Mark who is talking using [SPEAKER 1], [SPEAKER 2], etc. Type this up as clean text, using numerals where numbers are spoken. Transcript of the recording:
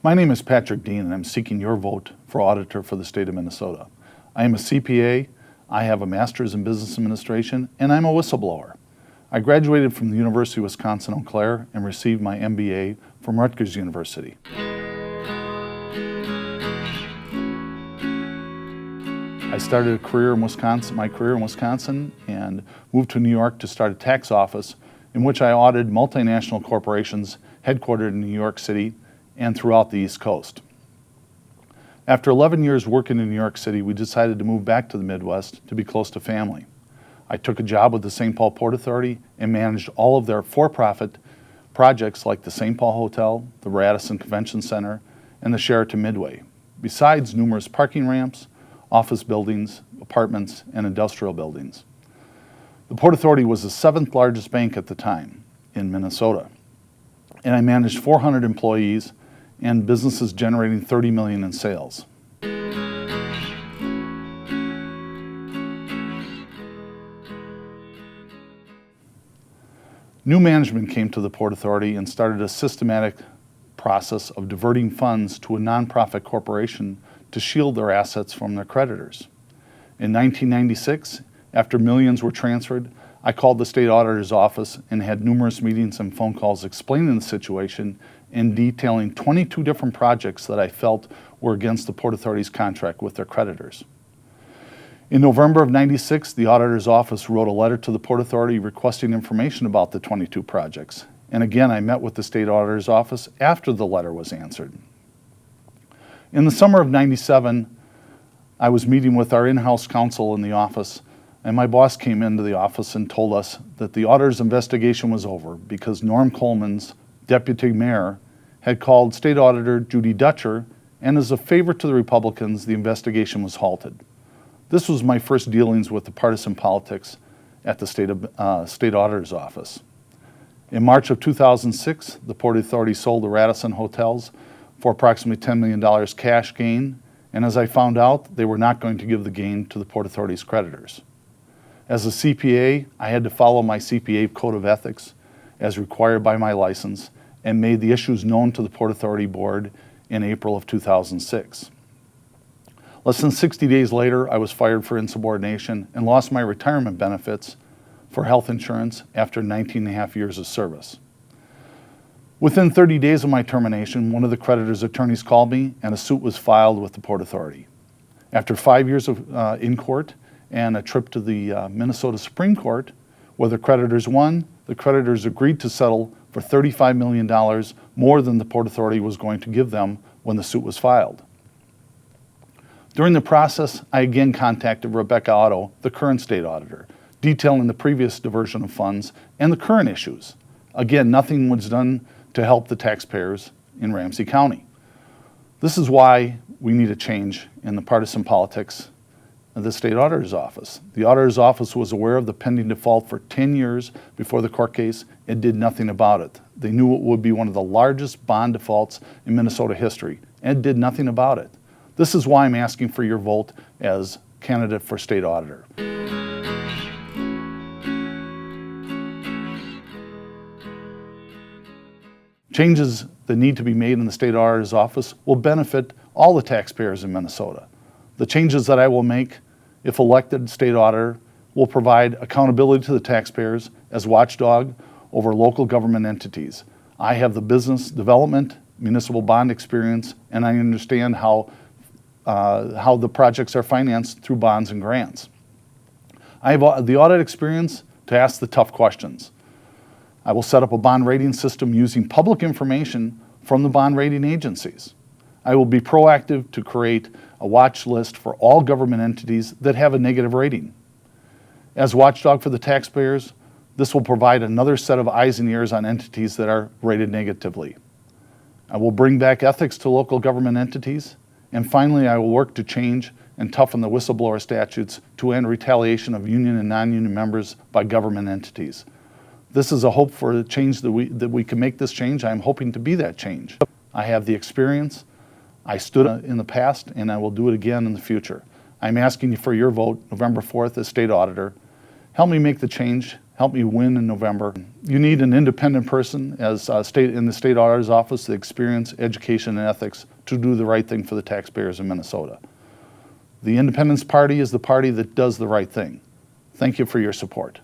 [SPEAKER 1] My name is Patrick Dean, and I'm seeking your vote for auditor for the state of Minnesota. I am a CPA, I have a master's in business administration, and I'm a whistleblower. I graduated from the University of Wisconsin-Eau Claire and received my MBA from Rutgers University. I started my career in Wisconsin, and moved to New York to start a tax office in which I audited multinational corporations headquartered in New York City and throughout the East Coast. After 11 years working in New York City, we decided to move back to the Midwest to be close to family. I took a job with the St. Paul Port Authority and managed all of their for-profit projects like the St. Paul Hotel, the Radisson Convention Center, and the Sheraton Midway, besides numerous parking ramps, office buildings, apartments, and industrial buildings. The Port Authority was the 7th largest bank at the time in Minnesota, and I managed 400 employees and businesses generating $30 million in sales. New management came to the Port Authority and started a systematic process of diverting funds to a nonprofit corporation to shield their assets from their creditors. In 1996, after millions were transferred, I called the state auditor's office and had numerous meetings and phone calls explaining the situation and detailing 22 different projects that I felt were against the Port Authority's contract with their creditors. In November of '96, the auditor's office wrote a letter to the Port Authority requesting information about the 22 projects. And again, I met with the state auditor's office after the letter was answered. In the summer of '97, I was meeting with our in-house counsel in the office, and my boss came into the office and told us that the auditor's investigation was over because Norm Coleman's deputy mayor had called State Auditor Judy Dutcher, and as a favor to the Republicans, the investigation was halted. This was my first dealings with the partisan politics at the state auditor's office. In March of 2006, the Port Authority sold the Radisson hotels for approximately $10 million cash gain, and as I found out, they were not going to give the gain to the Port Authority's creditors. As a CPA, I had to follow my CPA code of ethics as required by my license and made the issues known to the Port Authority Board in April of 2006. Less than 60 days later, I was fired for insubordination and lost my retirement benefits for health insurance after 19 and a half years of service. Within 30 days of my termination, one of the creditor's attorneys called me and a suit was filed with the Port Authority. After 5 years in court and a trip to the Minnesota Supreme Court, where the creditors won, the creditors agreed to settle for $35 million more than the Port Authority was going to give them when the suit was filed. During the process, I again contacted Rebecca Otto, the current state auditor, detailing the previous diversion of funds and the current issues. Again, nothing was done to help the taxpayers in Ramsey County. This is why we need a change in the partisan politics of the state auditor's office. The auditor's office was aware of the pending default for 10 years before the court case and did nothing about it. They knew it would be one of the largest bond defaults in Minnesota history and did nothing about it. This is why I'm asking for your vote as candidate for state auditor. Changes that need to be made in the state auditor's office will benefit all the taxpayers in Minnesota. The changes that I will make, if elected state auditor, will provide accountability to the taxpayers as watchdog over local government entities. I have the business development, municipal bond experience, and I understand how the projects are financed through bonds and grants. I have the audit experience to ask the tough questions. I will set up a bond rating system using public information from the bond rating agencies. I will be proactive to create a watch list for all government entities that have a negative rating. As watchdog for the taxpayers, this will provide another set of eyes and ears on entities that are rated negatively. I will bring back ethics to local government entities. And finally, I will work to change and toughen the whistleblower statutes to end retaliation of union and non-union members by government entities. This is a hope for a change that we can make this change. I'm hoping to be that change. I have the experience. I stood in the past, and I will do it again in the future. I'm asking you for your vote November 4th as state auditor. Help me make the change. help me win in November. You need an independent person as in the state auditor's office, the experience, education, and ethics to do the right thing for the taxpayers in Minnesota. The Independence Party is the party that does the right thing. Thank you for your support.